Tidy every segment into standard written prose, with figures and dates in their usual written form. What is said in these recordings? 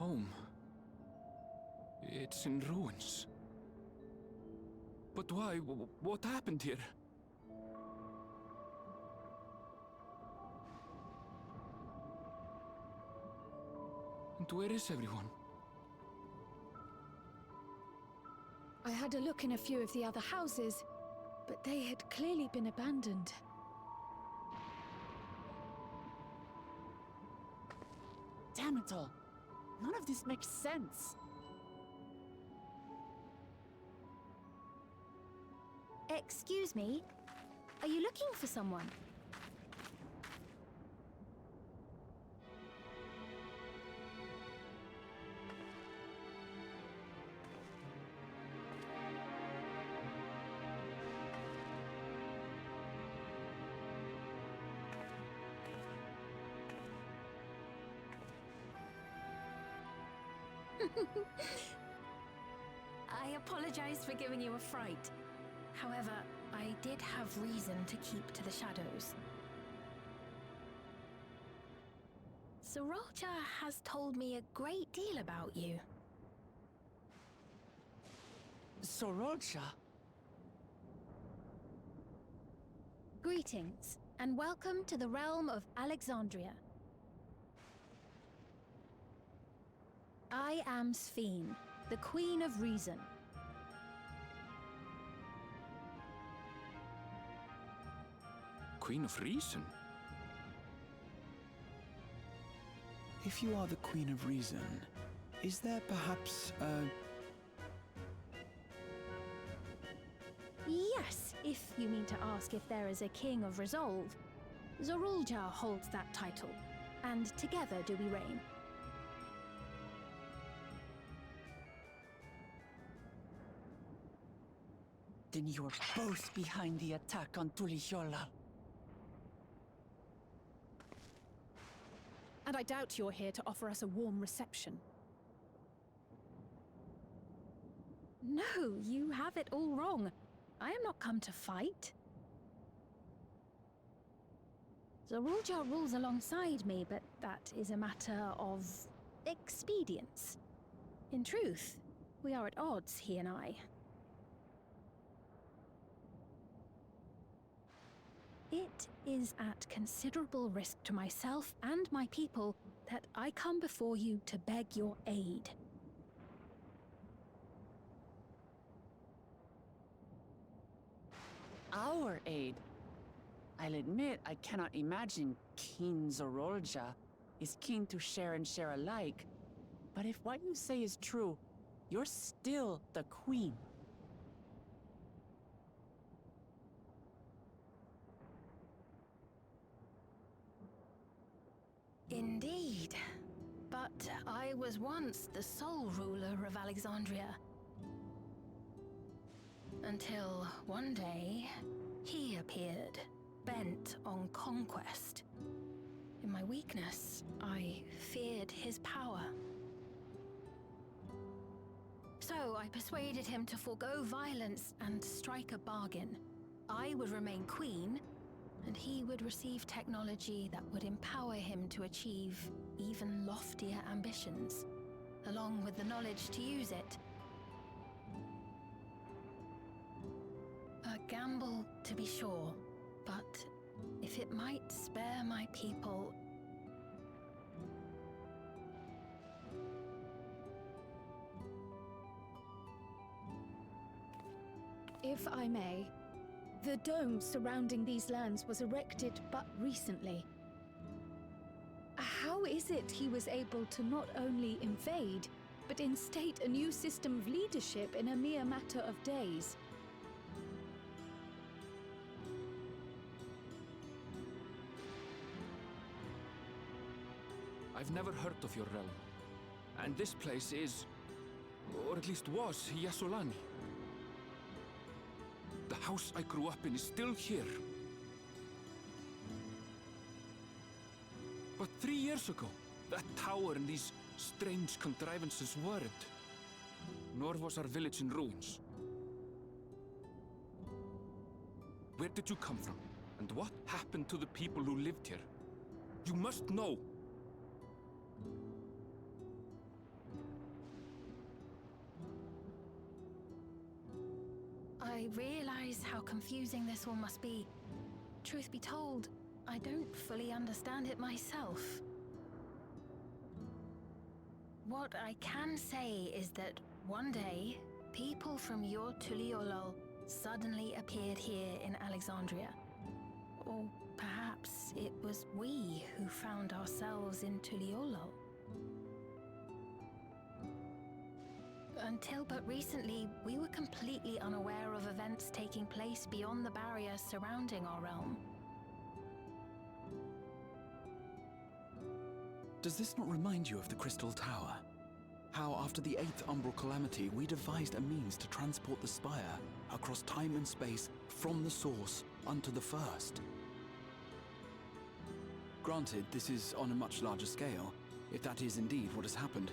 home. It's in ruins. But why? What happened here? And where is everyone? I had a look in a few of the other houses, but they had clearly been abandoned. Damn it all! None of this makes sense! Excuse me? Are you looking for someone? I apologize for giving you a fright. However, I did have reason to keep to the shadows. Sorolja has told me a great deal about you. Sorolja? Greetings, and welcome to the realm of Alexandria. I am Sphene, the Queen of Reason. Queen of Reason? If you are the Queen of Reason, is there perhaps a... Yes, if you mean to ask if there is a King of Resolve. Sorolja holds that title, and together do we reign. Then you are both behind the attack on Tulihiola. And I doubt you're here to offer us a warm reception. No, you have it all wrong. I am not come to fight. Sorolja rules alongside me, but that is a matter of expedience. In truth, we are at odds, he and I. It is at considerable risk to myself and my people that I come before you to beg your aid. Our aid? I'll admit I cannot imagine King Sorolja is keen to share and share alike. But if what you say is true, you're still the Queen. Indeed. But I was once the sole ruler of Alexandria. Until one day, he appeared, bent on conquest. In my weakness, I feared his power. So I persuaded him to forego violence and strike a bargain. I would remain queen, and he would receive technology that would empower him to achieve even loftier ambitions, along with the knowledge to use it. A gamble, to be sure, but if it might spare my people... If I may, the dome surrounding these lands was erected but recently. How is it he was able to not only invade, but instate a new system of leadership in a mere matter of days? I've never heard of your realm. And this place is, or at least was, Yasolani. The house I grew up in is still here. But 3 years ago, that tower and these strange contrivances weren't. Nor was our village in ruins. Where did you come from? And what happened to the people who lived here? You must know! I realize how confusing this all must be. Truth be told, I don't fully understand it myself. What I can say is that one day, people from your Tuliolol suddenly appeared here in Alexandria. Or perhaps it was we who found ourselves in Tuliolol. Until but recently, we were completely unaware of events taking place beyond the barrier surrounding our realm. Does this not remind you of the Crystal Tower? How after the 8th Umbral Calamity, we devised a means to transport the Spire across time and space from the source unto the First. Granted, this is on a much larger scale, if that is indeed what has happened.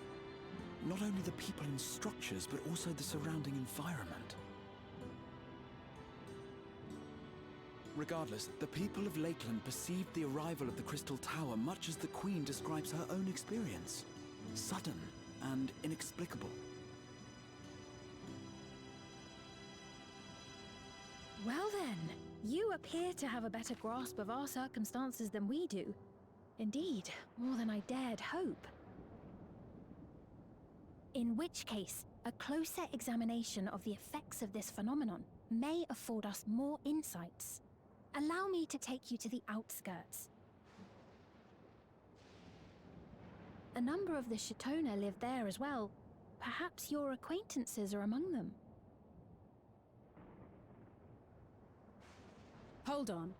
Not only the people and structures, but also the surrounding environment. Regardless, the people of Lakeland perceived the arrival of the Crystal Tower much as the Queen describes her own experience. Sudden and inexplicable. Well then, you appear to have a better grasp of our circumstances than we do. Indeed, more than I dared hope. In which case, a closer examination of the effects of this phenomenon may afford us more insights. Allow me to take you to the outskirts. A number of the Shatona live there as well. Perhaps your acquaintances are among them. Hold on.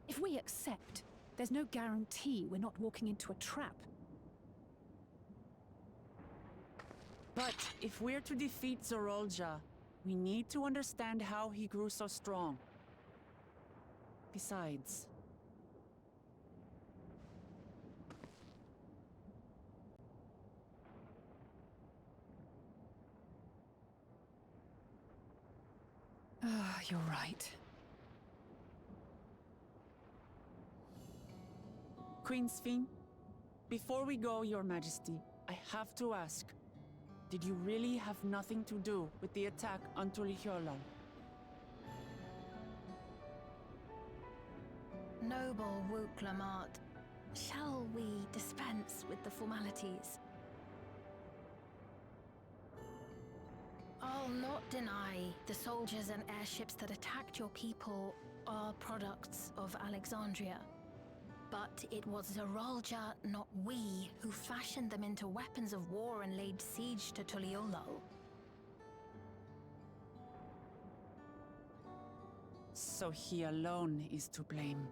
If we accept, there's no guarantee we're not walking into a trap. But if we're to defeat Zorolja, we need to understand how he grew so strong. Besides... You're right. Queen Sphene, before we go, Your Majesty, I have to ask, did you really have nothing to do with the attack on Tuliolol? Noble Wook Lamart, shall we dispense with the formalities? I'll not deny the soldiers and airships that attacked your people are products of Alexandria. But it was Zorolja, not we, who fashioned them into weapons of war and laid siege to Tuliolol. So he alone is to blame.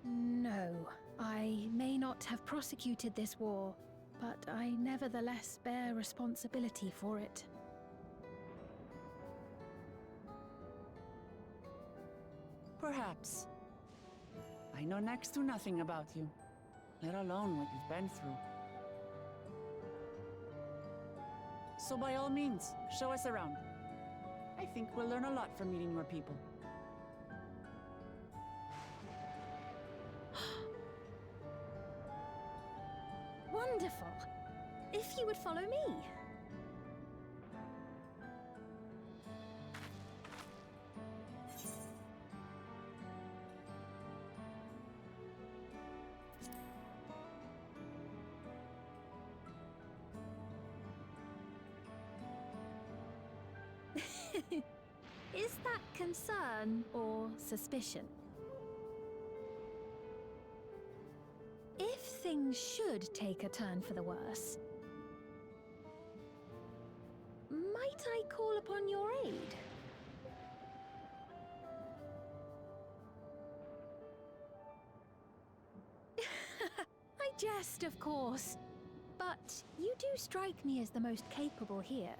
No, I may not have prosecuted this war, but I nevertheless bear responsibility for it. Perhaps. I know next to nothing about you, let alone what you've been through. So by all means, show us around. I think we'll learn a lot from meeting your people. Wonderful! If you would follow me. Is that concern or suspicion? If things should take a turn for the worse, might I call upon your aid? I jest, of course, but you do strike me as the most capable here.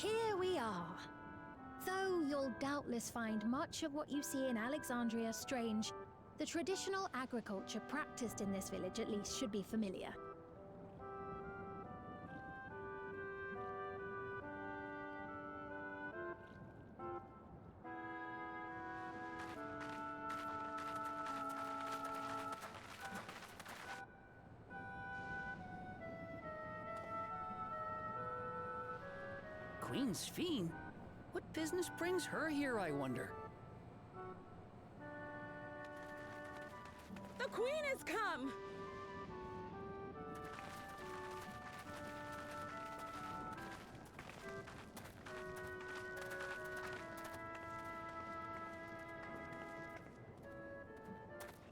Here we are. Though you'll doubtless find much of what you see in Alexandria strange, the traditional agriculture practiced in this village at least should be familiar. Queen's Fiend? What business brings her here, I wonder? The Queen has come!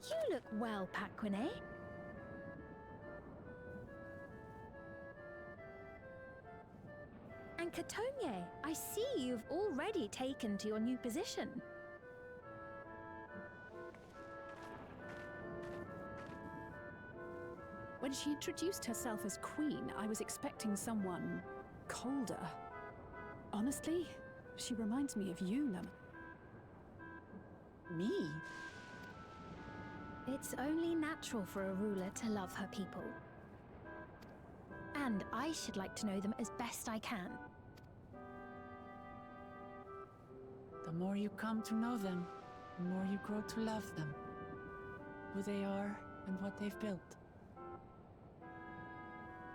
You look well, Paquine. And Katonye, I see you've already taken to your new position. When she introduced herself as queen, I was expecting someone colder. Honestly, she reminds me of you, Lemon. Me? It's only natural for a ruler to love her people. And I should like to know them as best I can. The more you come to know them, the more you grow to love them. Who they are and what they've built.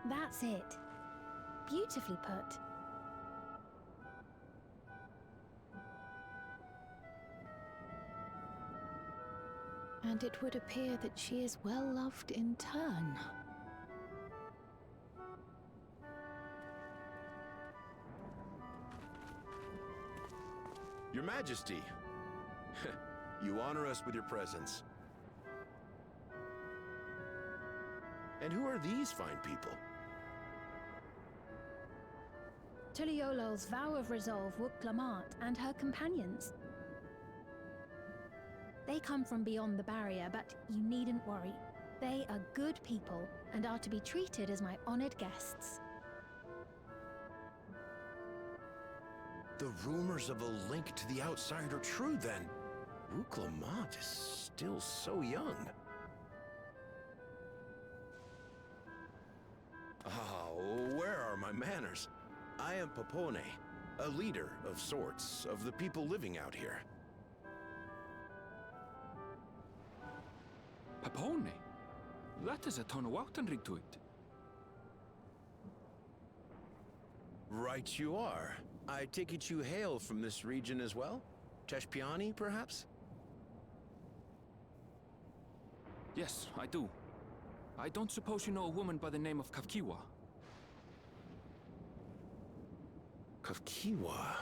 That's it. Beautifully put. And it would appear that she is well loved in turn. Your Majesty, you honor us with your presence. And who are these fine people? Tuliolo's vow of resolve Wuk-Lamat and her companions. They come from beyond the barrier, but you needn't worry. They are good people and are to be treated as my honored guests. The rumors of a link to the outside are true, then. Wuk-Lamat is still so young. Where are my manners? I am Papone, a leader of sorts of the people living out here. Papone? That is a Tonawautanrig to it. Right you are. I take it you hail from this region as well? Teshpiani, perhaps? Yes, I do. I don't suppose you know a woman by the name of Kavkiwa? Kavkiwa?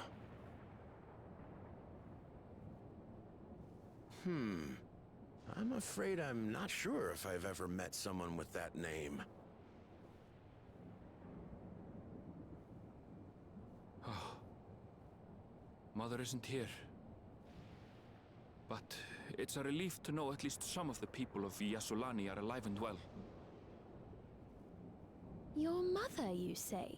I'm afraid I'm not sure if I've ever met someone with that name. Mother isn't here. But it's a relief to know at least some of the people of Yasulani are alive and well. Your mother, you say?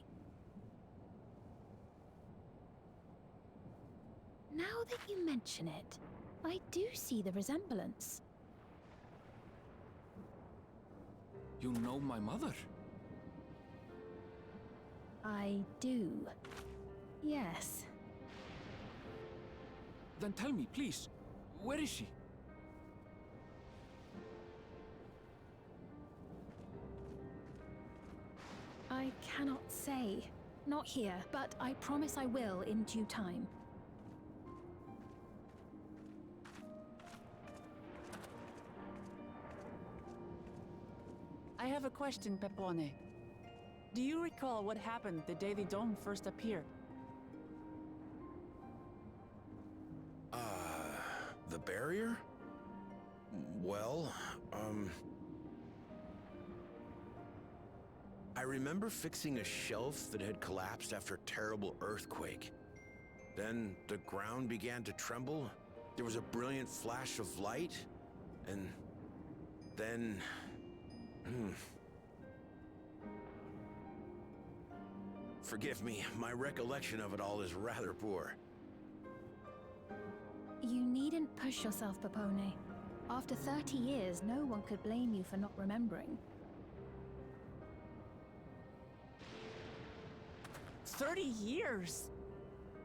Now that you mention it, I do see the resemblance. You know my mother? I do. Yes. Then tell me, please, where is she? I cannot say. Not here, but I promise I will in due time. I have a question, Pepone. Do you recall what happened the day the dome first appeared? The barrier? Well, I remember fixing a shelf that had collapsed after a terrible earthquake. Then the ground began to tremble. There was a brilliant flash of light, and then... Forgive me, my recollection of it all is rather poor. You needn't push yourself, Popone. After 30 years, no one could blame you for not remembering. 30 years?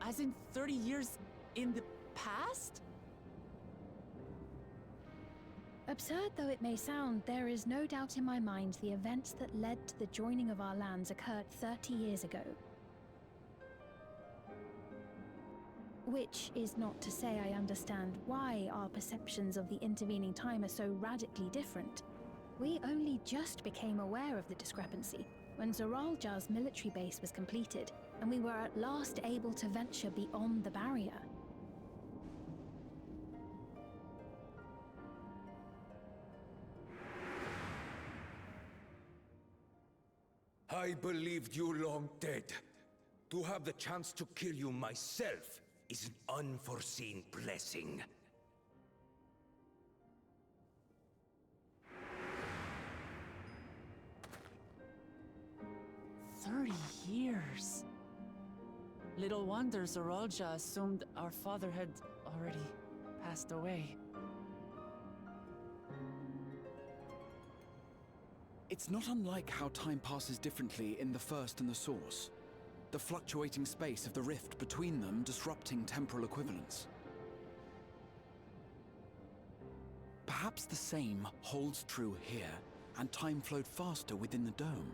As in 30 years in the past? Absurd though it may sound, there is no doubt in my mind the events that led to the joining of our lands occurred 30 years ago. Which is not to say I understand why our perceptions of the intervening time are so radically different. We only just became aware of the discrepancy when Zoralja's military base was completed, and we were at last able to venture beyond the barrier. I believed you long dead. To have the chance to kill you myself is an unforeseen blessing. Years. Little wonder Zoralja assumed our father had already passed away. It's not unlike how time passes differently in the First and the Source. The fluctuating space of the rift between them disrupting temporal equivalence. Perhaps the same holds true here, and time flowed faster within the dome.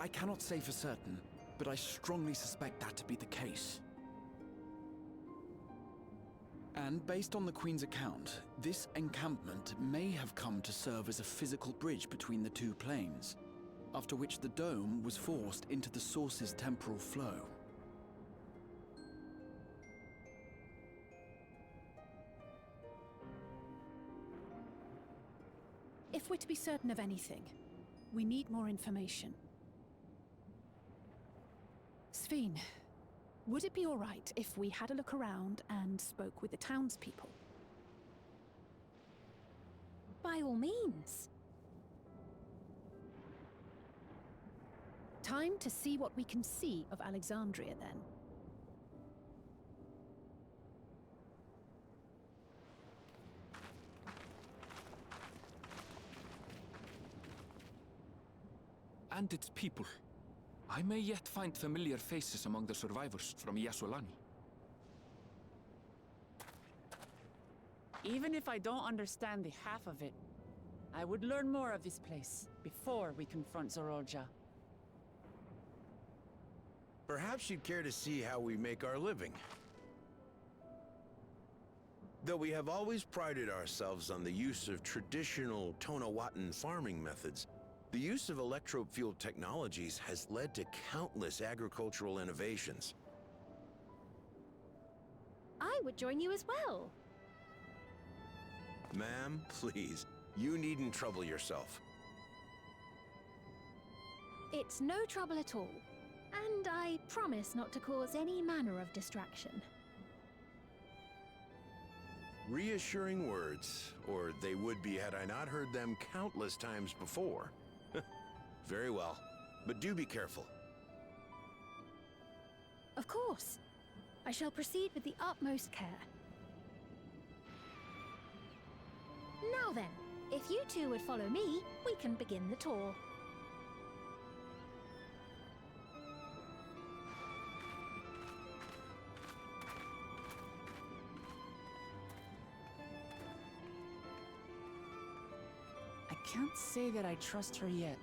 I cannot say for certain, but I strongly suspect that to be the case. And based on the Queen's account, this encampment may have come to serve as a physical bridge between the two planes, after which the dome was forced into the Source's temporal flow. If we're to be certain of anything, we need more information. Sphene, would it be all right if we had a look around and spoke with the townspeople? By all means. Time to see what we can see of Alexandria, then. And its people. I may yet find familiar faces among the survivors from Yasolani. Even if I don't understand the half of it, I would learn more of this place before we confront Zoralja. Perhaps you'd care to see how we make our living. Though we have always prided ourselves on the use of traditional Tonawatan farming methods, the use of electro-fueled technologies has led to countless agricultural innovations. I would join you as well. Ma'am, please, you needn't trouble yourself. It's no trouble at all. And I promise not to cause any manner of distraction. Reassuring words, or they would be had I not heard them countless times before. Very well, but do be careful. Of course. I shall proceed with the utmost care. Now then, if you two would follow me, we can begin the tour. I can't say that I trust her yet,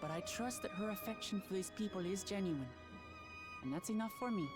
but I trust that her affection for these people is genuine, and that's enough for me.